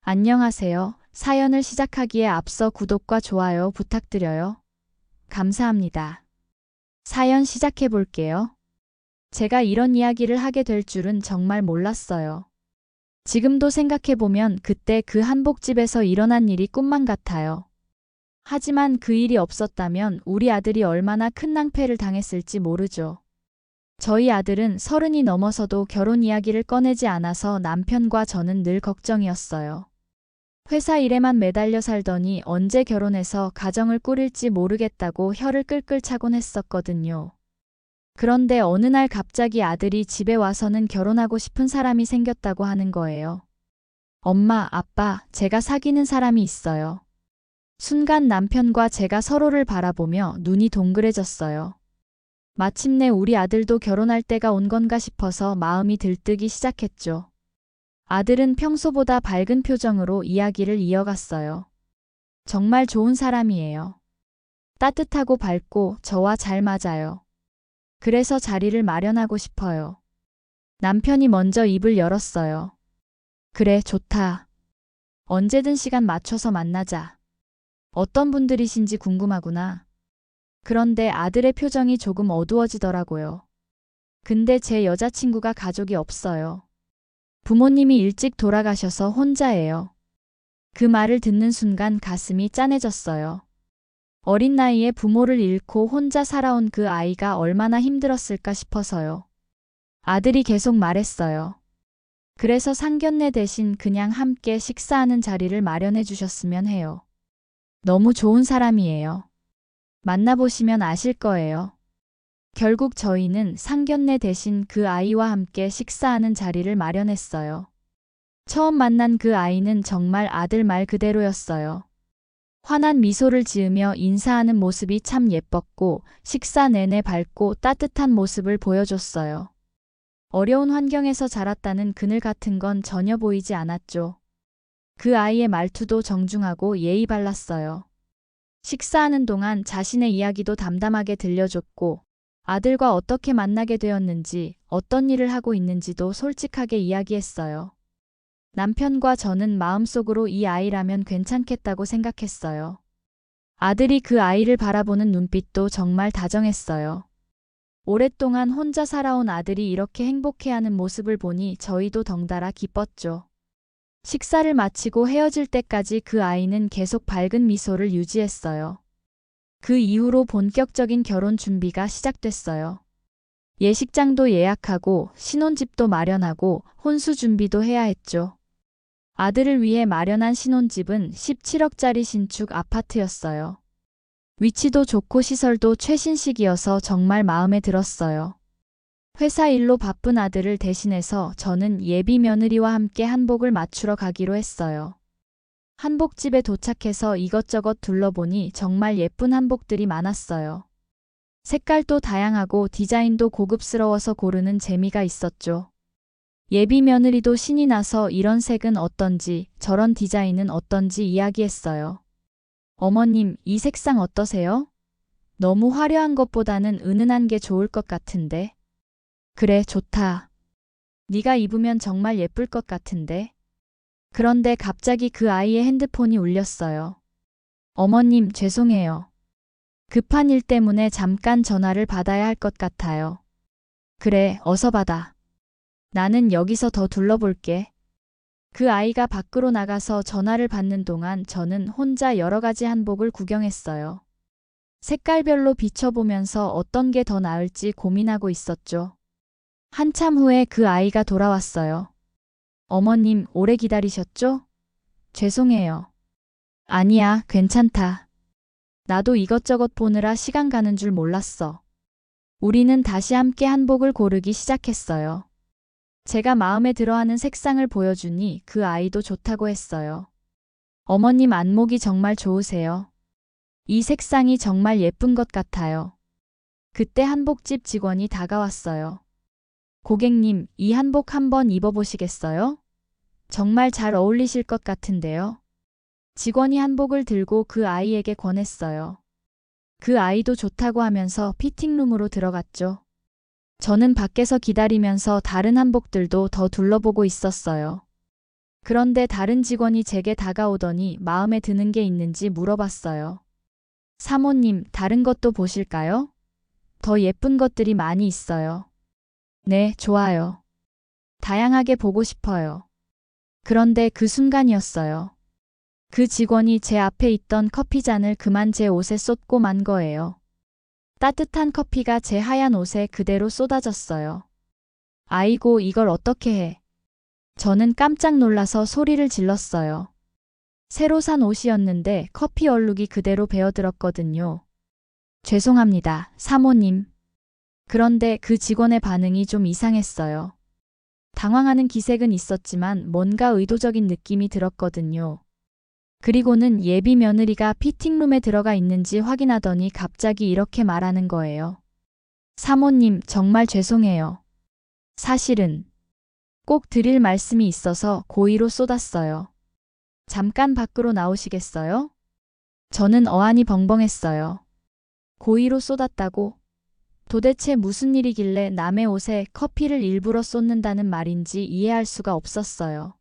안녕하세요. 사연을 시작하기에 앞서 구독과 좋아요 부탁드려요. 감사합니다. 사연 시작해 볼게요. 제가 이런 이야기를 하게 될 줄은 정말 몰랐어요. 지금도 생각해 보면 그때 그 한복집에서 일어난 일이 꿈만 같아요. 하지만 그 일이 없었다면 우리 아들이 얼마나 큰 낭패를 당했을지 모르죠. 저희 아들은 30이 넘어서도 결혼 이야기를 꺼내지 않아서 남편과 저는 늘 걱정이었어요. 회사 일에만 매달려 살더니 언제 결혼해서 가정을 꾸릴지 모르겠다고 혀를 끌끌 차곤 했었거든요. 그런데 어느 날 갑자기 아들이 집에 와서는 결혼하고 싶은 사람이 생겼다고 하는 거예요. 엄마, 아빠, 제가 사귀는 사람이 있어요. 순간 남편과 제가 서로를 바라보며 눈이 동그래졌어요. 마침내 우리 아들도 결혼할 때가 온 건가 싶어서 마음이 들뜨기 시작했죠. 아들은 평소보다 밝은 표정으로 이야기를 이어갔어요. 정말 좋은 사람이에요. 따뜻하고 밝고 저와 잘 맞아요. 그래서 자리를 마련하고 싶어요. 남편이 먼저 입을 열었어요. 그래, 좋다. 언제든 시간 맞춰서 만나자. 어떤 분들이신지 궁금하구나. 그런데 아들의 표정이 조금 어두워지더라고요. 근데 제 여자친구가 가족이 없어요. 부모님이 일찍 돌아가셔서 혼자예요. 그 말을 듣는 순간 가슴이 짠해졌어요. 어린 나이에 부모를 잃고 혼자 살아온 그 아이가 얼마나 힘들었을까 싶어서요. 아들이 계속 말했어요. 그래서 상견례 대신 그냥 함께 식사하는 자리를 마련해 주셨으면 해요. 너무 좋은 사람이에요. 만나보시면 아실 거예요. 결국 저희는 상견례 대신 그 아이와 함께 식사하는 자리를 마련했어요. 처음 만난 그 아이는 정말 아들 말 그대로였어요. 환한 미소를 지으며 인사하는 모습이 참 예뻤고 식사 내내 밝고 따뜻한 모습을 보여줬어요. 어려운 환경에서 자랐다는 그늘 같은 건 전혀 보이지 않았죠. 그 아이의 말투도 정중하고 예의 발랐어요. 식사하는 동안 자신의 이야기도 담담하게 들려줬고 아들과 어떻게 만나게 되었는지, 어떤 일을 하고 있는지도 솔직하게 이야기했어요. 남편과 저는 마음속으로 이 아이라면 괜찮겠다고 생각했어요. 아들이 그 아이를 바라보는 눈빛도 정말 다정했어요. 오랫동안 혼자 살아온 아들이 이렇게 행복해하는 모습을 보니 저희도 덩달아 기뻤죠. 식사를 마치고 헤어질 때까지 그 아이는 계속 밝은 미소를 유지했어요. 그 이후로 본격적인 결혼 준비가 시작됐어요. 예식장도 예약하고 신혼집도 마련하고 혼수 준비도 해야 했죠. 아들을 위해 마련한 신혼집은 17억짜리 신축 아파트였어요. 위치도 좋고 시설도 최신식이어서 정말 마음에 들었어요. 회사 일로 바쁜 아들을 대신해서 저는 예비 며느리와 함께 한복을 맞추러 가기로 했어요. 한복집에 도착해서 이것저것 둘러보니 정말 예쁜 한복들이 많았어요. 색깔도 다양하고 디자인도 고급스러워서 고르는 재미가 있었죠. 예비 며느리도 신이 나서 이런 색은 어떤지 저런 디자인은 어떤지 이야기했어요. 어머님, 이 색상 어떠세요? 너무 화려한 것보다는 은은한 게 좋을 것 같은데. 그래, 좋다. 네가 입으면 정말 예쁠 것 같은데. 그런데 갑자기 그 아이의 핸드폰이 울렸어요. 어머님, 죄송해요. 급한 일 때문에 잠깐 전화를 받아야 할 것 같아요. 그래, 어서 받아. 나는 여기서 더 둘러볼게. 그 아이가 밖으로 나가서 전화를 받는 동안 저는 혼자 여러 가지 한복을 구경했어요. 색깔별로 비춰보면서 어떤 게 더 나을지 고민하고 있었죠. 한참 후에 그 아이가 돌아왔어요. 어머님, 오래 기다리셨죠? 죄송해요. 아니야, 괜찮다. 나도 이것저것 보느라 시간 가는 줄 몰랐어. 우리는 다시 함께 한복을 고르기 시작했어요. 제가 마음에 들어하는 색상을 보여주니 그 아이도 좋다고 했어요. 어머님 안목이 정말 좋으세요. 이 색상이 정말 예쁜 것 같아요. 그때 한복집 직원이 다가왔어요. 고객님, 이 한복 한번 입어보시겠어요? 정말 잘 어울리실 것 같은데요. 직원이 한복을 들고 그 아이에게 권했어요. 그 아이도 좋다고 하면서 피팅룸으로 들어갔죠. 저는 밖에서 기다리면서 다른 한복들도 더 둘러보고 있었어요. 그런데 다른 직원이 제게 다가오더니 마음에 드는 게 있는지 물어봤어요. 사모님, 다른 것도 보실까요? 더 예쁜 것들이 많이 있어요. 네, 좋아요. 다양하게 보고 싶어요. 그런데 그 순간이었어요. 그 직원이 제 앞에 있던 커피잔을 그만 제 옷에 쏟고 만 거예요. 따뜻한 커피가 제 하얀 옷에 그대로 쏟아졌어요. 아이고, 이걸 어떻게 해? 저는 깜짝 놀라서 소리를 질렀어요. 새로 산 옷이었는데 커피 얼룩이 그대로 배어들었거든요. 죄송합니다, 사모님. 그런데 그 직원의 반응이 좀 이상했어요. 당황하는 기색은 있었지만 뭔가 의도적인 느낌이 들었거든요. 그리고는 예비 며느리가 피팅룸에 들어가 있는지 확인하더니 갑자기 이렇게 말하는 거예요. 사모님, 정말 죄송해요. 사실은 꼭 드릴 말씀이 있어서 고의로 쏟았어요. 잠깐 밖으로 나오시겠어요? 저는 어안이 벙벙했어요. 고의로 쏟았다고? 도대체 무슨 일이길래 남의 옷에 커피를 일부러 쏟는다는 말인지 이해할 수가 없었어요.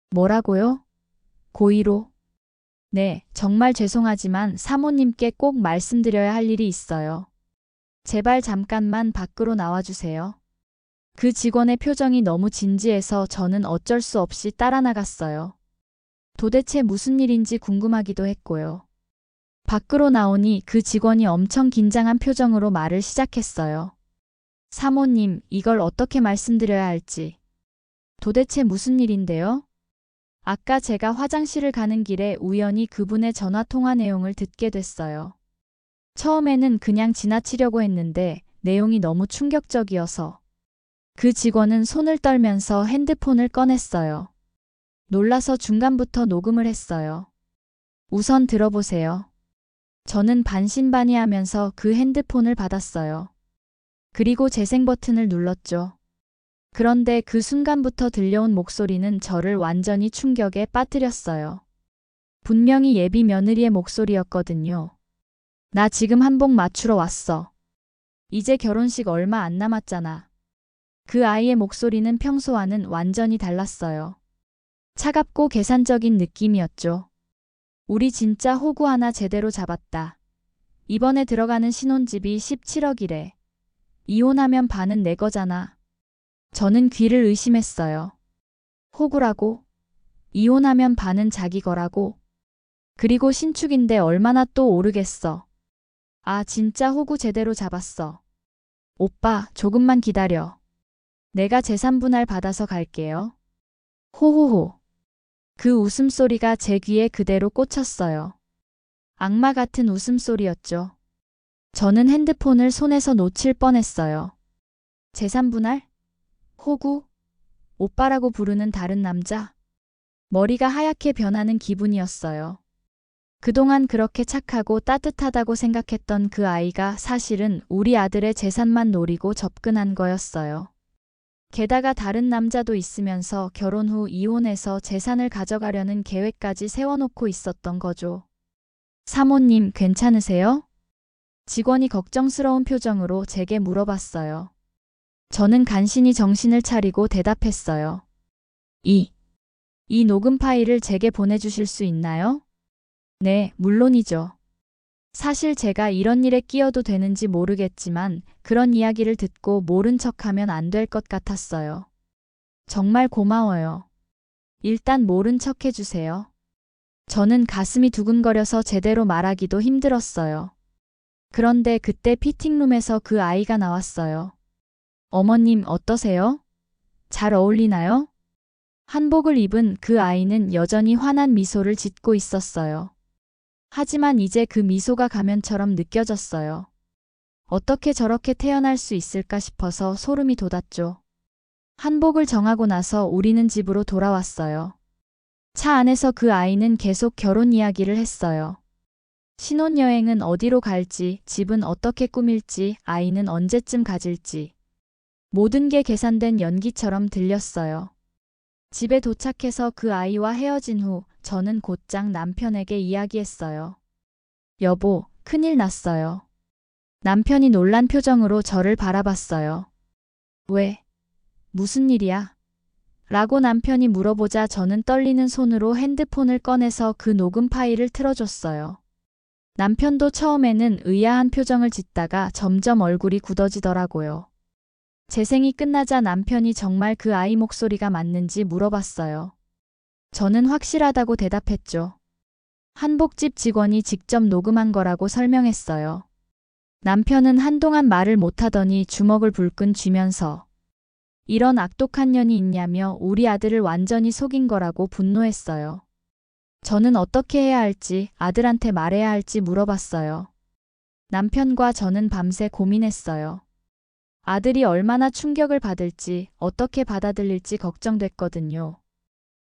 뭐라고요? 고의로? 네, 정말 죄송하지만 사모님께 꼭 말씀드려야 할 일이 있어요. 제발 잠깐만 밖으로 나와주세요. 그 직원의 표정이 너무 진지해서 저는 어쩔 수 없이 따라 나갔어요. 도대체 무슨 일인지 궁금하기도 했고요. 밖으로 나오니 그 직원이 엄청 긴장한 표정으로 말을 시작했어요. 사모님, 이걸 어떻게 말씀드려야 할지. 도대체 무슨 일인데요? 아까 제가 화장실을 가는 길에 우연히 그분의 전화 통화 내용을 듣게 됐어요. 처음에는 그냥 지나치려고 했는데 내용이 너무 충격적이어서. 그 직원은 손을 떨면서 핸드폰을 꺼냈어요. 놀라서 중간부터 녹음을 했어요. 우선 들어보세요. 저는 반신반의하면서 그 핸드폰을 받았어요. 그리고 재생 버튼을 눌렀죠. 그런데 그 순간부터 들려온 목소리는 저를 완전히 충격에 빠뜨렸어요. 분명히 예비 며느리의 목소리였거든요. 나 지금 한복 맞추러 왔어. 이제 결혼식 얼마 안 남았잖아. 그 아이의 목소리는 평소와는 완전히 달랐어요. 차갑고 계산적인 느낌이었죠. 우리 진짜 호구 하나 제대로 잡았다. 이번에 들어가는 신혼집이 17억이래. 이혼하면 반은 내 거잖아. 저는 귀를 의심했어요. 호구라고? 이혼하면 반은 자기 거라고? 그리고 신축인데 얼마나 또 오르겠어. 아, 진짜 호구 제대로 잡았어. 오빠, 조금만 기다려. 내가 재산 분할 받아서 갈게요. 호호호. 그 웃음소리가 제 귀에 그대로 꽂혔어요. 악마 같은 웃음소리였죠. 저는 핸드폰을 손에서 놓칠 뻔했어요. 재산 분할? 호구? 오빠라고 부르는 다른 남자? 머리가 하얗게 변하는 기분이었어요. 그동안 그렇게 착하고 따뜻하다고 생각했던 그 아이가 사실은 우리 아들의 재산만 노리고 접근한 거였어요. 게다가 다른 남자도 있으면서 결혼 후 이혼해서 재산을 가져가려는 계획까지 세워놓고 있었던 거죠. 사모님, 괜찮으세요? 직원이 걱정스러운 표정으로 제게 물어봤어요. 저는 간신히 정신을 차리고 대답했어요. 이 녹음 파일을 제게 보내주실 수 있나요? 네, 물론이죠. 사실 제가 이런 일에 끼어도 되는지 모르겠지만 그런 이야기를 듣고 모른 척하면 안 될 것 같았어요. 정말 고마워요. 일단 모른 척 해주세요. 저는 가슴이 두근거려서 제대로 말하기도 힘들었어요. 그런데 그때 피팅룸에서 그 아이가 나왔어요. 어머님, 어떠세요? 잘 어울리나요? 한복을 입은 그 아이는 여전히 환한 미소를 짓고 있었어요. 하지만 이제 그 미소가 가면처럼 느껴졌어요. 어떻게 저렇게 태어날 수 있을까 싶어서 소름이 돋았죠. 한복을 정하고 나서 우리는 집으로 돌아왔어요. 차 안에서 그 아이는 계속 결혼 이야기를 했어요. 신혼여행은 어디로 갈지, 집은 어떻게 꾸밀지, 아이는 언제쯤 가질지. 모든 게 계산된 연기처럼 들렸어요. 집에 도착해서 그 아이와 헤어진 후 저는 곧장 남편에게 이야기했어요. 여보, 큰일 났어요. 남편이 놀란 표정으로 저를 바라봤어요. 왜? 무슨 일이야? 라고 남편이 물어보자 저는 떨리는 손으로 핸드폰을 꺼내서 그 녹음 파일을 틀어줬어요. 남편도 처음에는 의아한 표정을 짓다가 점점 얼굴이 굳어지더라고요. 재생이 끝나자 남편이 정말 그 아이 목소리가 맞는지 물어봤어요. 저는 확실하다고 대답했죠. 한복집 직원이 직접 녹음한 거라고 설명했어요. 남편은 한동안 말을 못하더니 주먹을 불끈 쥐면서 이런 악독한 년이 있냐며 우리 아들을 완전히 속인 거라고 분노했어요. 저는 어떻게 해야 할지, 아들한테 말해야 할지 물어봤어요. 남편과 저는 밤새 고민했어요. 아들이 얼마나 충격을 받을지, 어떻게 받아들일지 걱정됐거든요.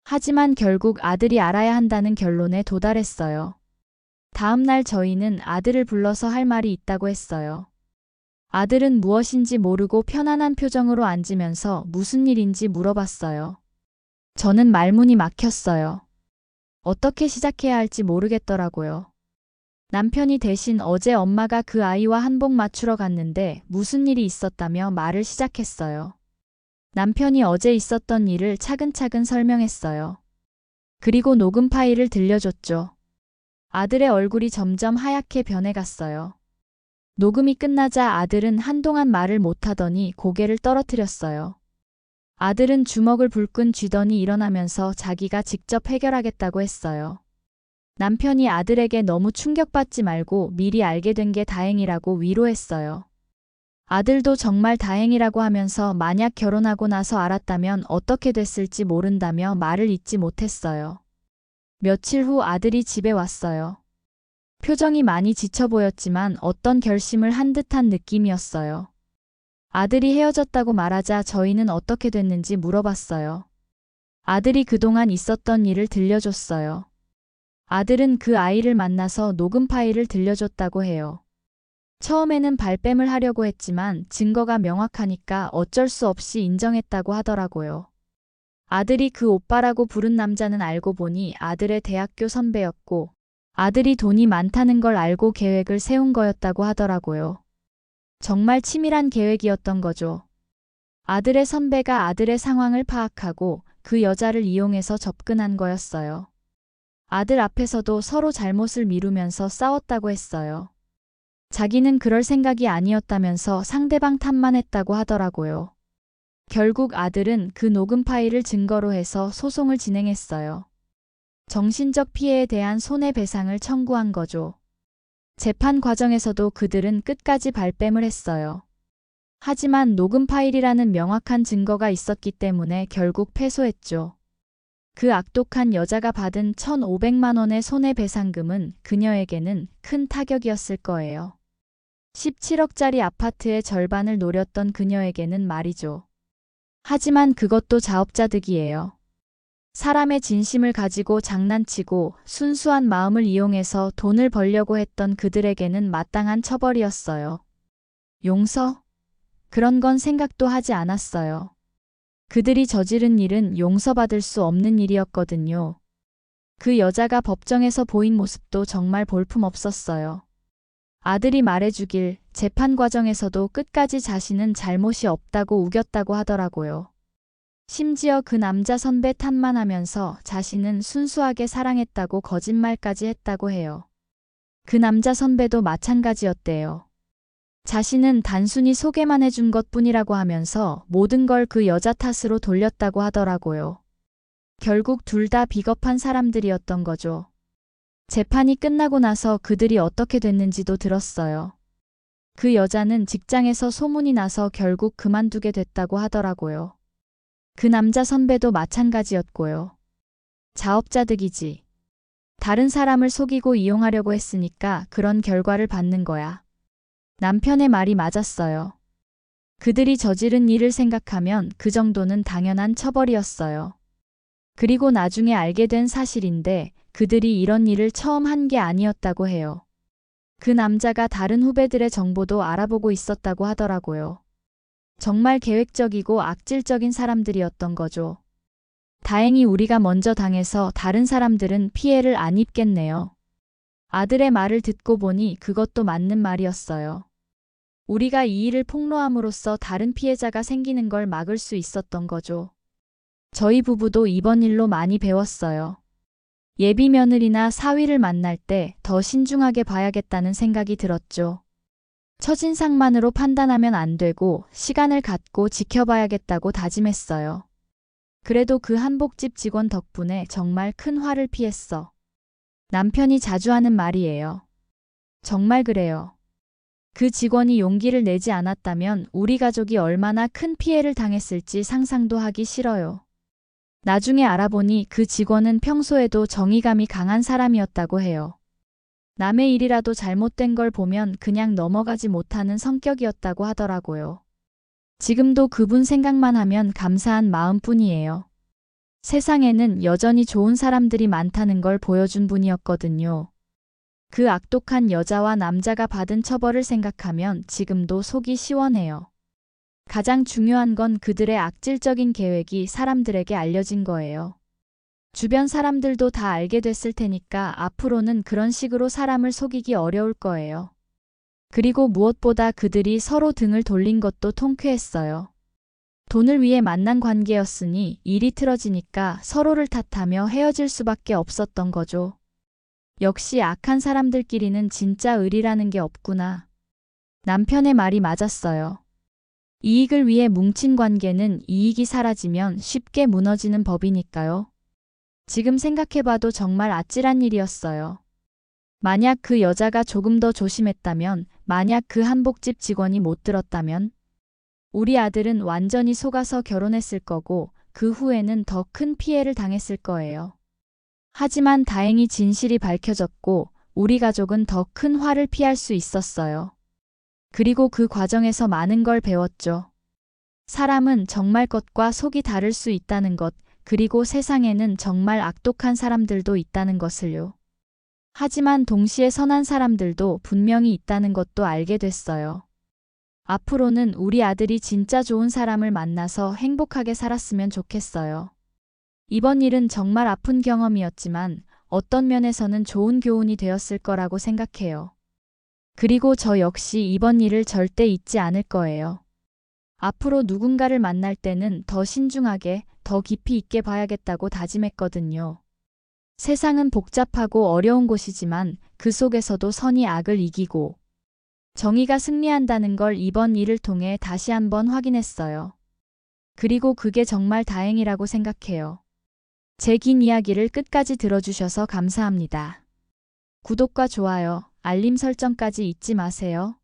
하지만 결국 아들이 알아야 한다는 결론에 도달했어요. 다음 날 저희는 아들을 불러서 할 말이 있다고 했어요. 아들은 무엇인지 모르고 편안한 표정으로 앉으면서 무슨 일인지 물어봤어요. 저는 말문이 막혔어요. 어떻게 시작해야 할지 모르겠더라고요. 남편이 대신 어제 엄마가 그 아이와 한복 맞추러 갔는데 무슨 일이 있었다며 말을 시작했어요. 남편이 어제 있었던 일을 차근차근 설명했어요. 그리고 녹음 파일을 들려줬죠. 아들의 얼굴이 점점 하얗게 변해갔어요. 녹음이 끝나자 아들은 한동안 말을 못하더니 고개를 떨어뜨렸어요. 아들은 주먹을 불끈 쥐더니 일어나면서 자기가 직접 해결하겠다고 했어요. 남편이 아들에게 너무 충격받지 말고 미리 알게 된 게 다행이라고 위로했어요. 아들도 정말 다행이라고 하면서 만약 결혼하고 나서 알았다면 어떻게 됐을지 모른다며 말을 잇지 못했어요. 며칠 후 아들이 집에 왔어요. 표정이 많이 지쳐 보였지만 어떤 결심을 한 듯한 느낌이었어요. 아들이 헤어졌다고 말하자 저희는 어떻게 됐는지 물어봤어요. 아들이 그동안 있었던 일을 들려줬어요. 아들은 그 아이를 만나서 녹음 파일을 들려줬다고 해요. 처음에는 발뺌을 하려고 했지만 증거가 명확하니까 어쩔 수 없이 인정했다고 하더라고요. 아들이 그 오빠라고 부른 남자는 알고 보니 아들의 대학교 선배였고 아들이 돈이 많다는 걸 알고 계획을 세운 거였다고 하더라고요. 정말 치밀한 계획이었던 거죠. 아들의 선배가 아들의 상황을 파악하고 그 여자를 이용해서 접근한 거였어요. 아들 앞에서도 서로 잘못을 미루면서 싸웠다고 했어요. 자기는 그럴 생각이 아니었다면서 상대방 탓만 했다고 하더라고요. 결국 아들은 그 녹음 파일을 증거로 해서 소송을 진행했어요. 정신적 피해에 대한 손해배상을 청구한 거죠. 재판 과정에서도 그들은 끝까지 발뺌을 했어요. 하지만 녹음 파일이라는 명확한 증거가 있었기 때문에 결국 패소했죠. 그 악독한 여자가 받은 1,500만 원의 손해배상금은 그녀에게는 큰 타격이었을 거예요. 17억짜리 아파트의 절반을 노렸던 그녀에게는 말이죠. 하지만 그것도 자업자득이에요. 사람의 진심을 가지고 장난치고 순수한 마음을 이용해서 돈을 벌려고 했던 그들에게는 마땅한 처벌이었어요. 용서? 그런 건 생각도 하지 않았어요. 그들이 저지른 일은 용서받을 수 없는 일이었거든요. 그 여자가 법정에서 보인 모습도 정말 볼품없었어요. 아들이 말해주길 재판 과정에서도 끝까지 자신은 잘못이 없다고 우겼다고 하더라고요. 심지어 그 남자 선배 탓만 하면서 자신은 순수하게 사랑했다고 거짓말까지 했다고 해요. 그 남자 선배도 마찬가지였대요. 자신은 단순히 소개만 해준 것뿐이라고 하면서 모든 걸 그 여자 탓으로 돌렸다고 하더라고요. 결국 둘 다 비겁한 사람들이었던 거죠. 재판이 끝나고 나서 그들이 어떻게 됐는지도 들었어요. 그 여자는 직장에서 소문이 나서 결국 그만두게 됐다고 하더라고요. 그 남자 선배도 마찬가지였고요. 자업자득이지. 다른 사람을 속이고 이용하려고 했으니까 그런 결과를 받는 거야. 남편의 말이 맞았어요. 그들이 저지른 일을 생각하면 그 정도는 당연한 처벌이었어요. 그리고 나중에 알게 된 사실인데 그들이 이런 일을 처음 한 게 아니었다고 해요. 그 남자가 다른 후배들의 정보도 알아보고 있었다고 하더라고요. 정말 계획적이고 악질적인 사람들이었던 거죠. 다행히 우리가 먼저 당해서 다른 사람들은 피해를 안 입겠네요. 아들의 말을 듣고 보니 그것도 맞는 말이었어요. 우리가 이 일을 폭로함으로써 다른 피해자가 생기는 걸 막을 수 있었던 거죠. 저희 부부도 이번 일로 많이 배웠어요. 예비 며느리나 사위를 만날 때 더 신중하게 봐야겠다는 생각이 들었죠. 첫인상만으로 판단하면 안 되고 시간을 갖고 지켜봐야겠다고 다짐했어요. 그래도 그 한복집 직원 덕분에 정말 큰 화를 피했어. 남편이 자주 하는 말이에요. 정말 그래요. 그 직원이 용기를 내지 않았다면 우리 가족이 얼마나 큰 피해를 당했을지 상상도 하기 싫어요. 나중에 알아보니 그 직원은 평소에도 정의감이 강한 사람이었다고 해요. 남의 일이라도 잘못된 걸 보면 그냥 넘어가지 못하는 성격이었다고 하더라고요. 지금도 그분 생각만 하면 감사한 마음뿐이에요. 세상에는 여전히 좋은 사람들이 많다는 걸 보여준 분이었거든요. 그 악독한 여자와 남자가 받은 처벌을 생각하면 지금도 속이 시원해요. 가장 중요한 건 그들의 악질적인 계획이 사람들에게 알려진 거예요. 주변 사람들도 다 알게 됐을 테니까 앞으로는 그런 식으로 사람을 속이기 어려울 거예요. 그리고 무엇보다 그들이 서로 등을 돌린 것도 통쾌했어요. 돈을 위해 만난 관계였으니 일이 틀어지니까 서로를 탓하며 헤어질 수밖에 없었던 거죠. 역시 악한 사람들끼리는 진짜 의리라는 게 없구나. 남편의 말이 맞았어요. 이익을 위해 뭉친 관계는 이익이 사라지면 쉽게 무너지는 법이니까요. 지금 생각해봐도 정말 아찔한 일이었어요. 만약 그 여자가 조금 더 조심했다면, 만약 그 한복집 직원이 못 들었다면, 우리 아들은 완전히 속아서 결혼했을 거고 그 후에는 더 큰 피해를 당했을 거예요. 하지만 다행히 진실이 밝혀졌고 우리 가족은 더 큰 화를 피할 수 있었어요. 그리고 그 과정에서 많은 걸 배웠죠. 사람은 정말 겉과 속이 다를 수 있다는 것, 그리고 세상에는 정말 악독한 사람들도 있다는 것을요. 하지만 동시에 선한 사람들도 분명히 있다는 것도 알게 됐어요. 앞으로는 우리 아들이 진짜 좋은 사람을 만나서 행복하게 살았으면 좋겠어요. 이번 일은 정말 아픈 경험이었지만 어떤 면에서는 좋은 교훈이 되었을 거라고 생각해요. 그리고 저 역시 이번 일을 절대 잊지 않을 거예요. 앞으로 누군가를 만날 때는 더 신중하게, 더 깊이 있게 봐야겠다고 다짐했거든요. 세상은 복잡하고 어려운 곳이지만 그 속에서도 선이 악을 이기고 정의가 승리한다는 걸 이번 일을 통해 다시 한번 확인했어요. 그리고 그게 정말 다행이라고 생각해요. 제 긴 이야기를 끝까지 들어주셔서 감사합니다. 구독과 좋아요, 알림 설정까지 잊지 마세요.